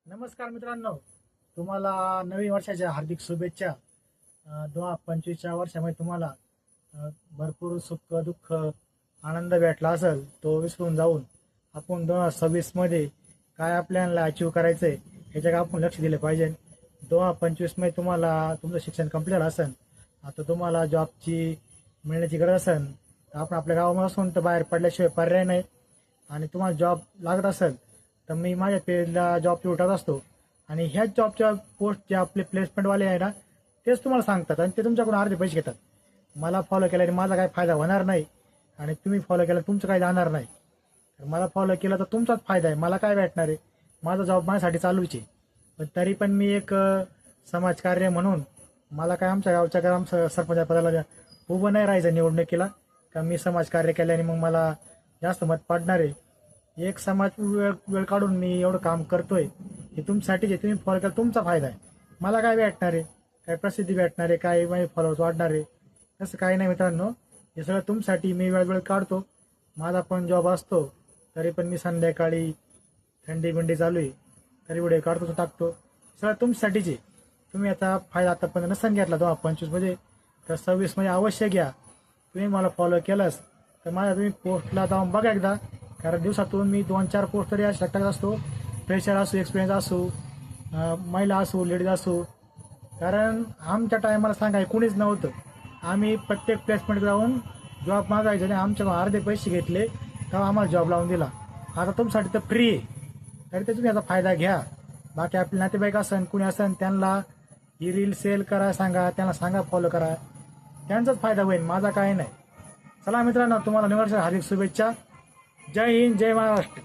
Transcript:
नमस्कार मित्रांनो, तुम्हाला नवीन वर्षाच्या हार्दिक शुभेच्छा. 2025च्या वर्षामध्ये तुम्हाला भरपूर सुख दुःख आनंद भेटला असेल तो विसरून जाऊन आपण 2026 मध्ये काय आपल्याला अचीव करायचंय ह्याच्याकडे आपण लक्ष दिले पाहिजे. 2025 मध्ये तुम्हाला तुमचं शिक्षण कंप्लीट असेल, आता तुम्हाला जॉबची मिळण्याची गरज असेल तर आपण आपल्या गावामध्ये असून तर बाहेर पडल्याशिवाय पर्याय नाही. आणि तुम्हाला जॉब लागत असेल तर मी माझ्या पेजला जॉबची उठत असतो आणि ह्याच जॉबच्या पोस्ट जे आपले प्लेसमेंटवाले आहे ना तेच तुम्हाला सांगतात आणि ते तुमच्याकडून अर्धे पैसे घेतात. मला फॉलो केल्याने माझा काही फायदा होणार नाही आणि तुम्ही फॉलो केला तुमचं काही जाणार नाही. तर मला फॉलो केलं तर तुमचाच फायदा आहे, मला काय भेटणार आहे. माझा जॉब माझ्यासाठी चालूच आहे, पण तरी पण मी एक समाजकार्य म्हणून मला काय आमच्या गावच्या ग्राम सरपंच पदाला उभं नाही राहायचं निवडणुकीला, का मी समाजकार्य केल्याने मग मला जास्त मत पडणार आहे. एक समाज वेळ काढून मी एवढं काम करतोय हे तुमच्यासाठी जे तुम्ही फॉलो केला तुमचा फायदा आहे. मला काय भेटणार आहे, काय प्रसिद्धी भेटणार आहे, काय माझे फॉलोअर्स वाढणार आहे, तसं काही नाही मित्रांनो. हे सगळं तुमच्यासाठी मी वेळ काढतो. माझा पण जॉब असतो तरी पण मी संध्याकाळी थंडी बिंडी चालू आहे तरी व्हिडिओ काढतो टाकतो. सगळं तुमच्यासाठीच आहे. तुम्ही आता फायदा आतापर्यंत नसन घेतला 2025 मध्ये तर 26 मध्ये अवश्य घ्या. तुम्ही मला फॉलो केलंस तर माझ्या तुम्ही पोस्टला जाऊन बघा एकदा, कारण दिवसातून मी 2-4 पोस्ट तरी अशा टाकत असतो. फ्रेशर असू, एक्सपिरियन्स असू, महिला असू, लेडीज असू. कारण आमच्या टायमाला सांगाय कुणीच नव्हतं. आम्ही प्रत्येक प्लेसमेंट जाऊन जॉब मागायचे आणि आमच्या अर्धे पैसे घेतले तेव्हा आम्हाला जॉब लावून दिला. आता तुमच्यासाठी तर फ्री आहे, तरी ते तुम्ही याचा फायदा घ्या. बाकी आपले नातेवाईक असन कुणी असन त्यांना ही रील सेल करा, सांगा त्यांना, सांगा फॉलो करा, त्यांचाच फायदा होईल, माझा काही नाही. चला मित्रांनो, तुम्हाला नवीन वर्षाच्या हार्दिक शुभेच्छा. जय हिंद, जय महाराष्ट्र.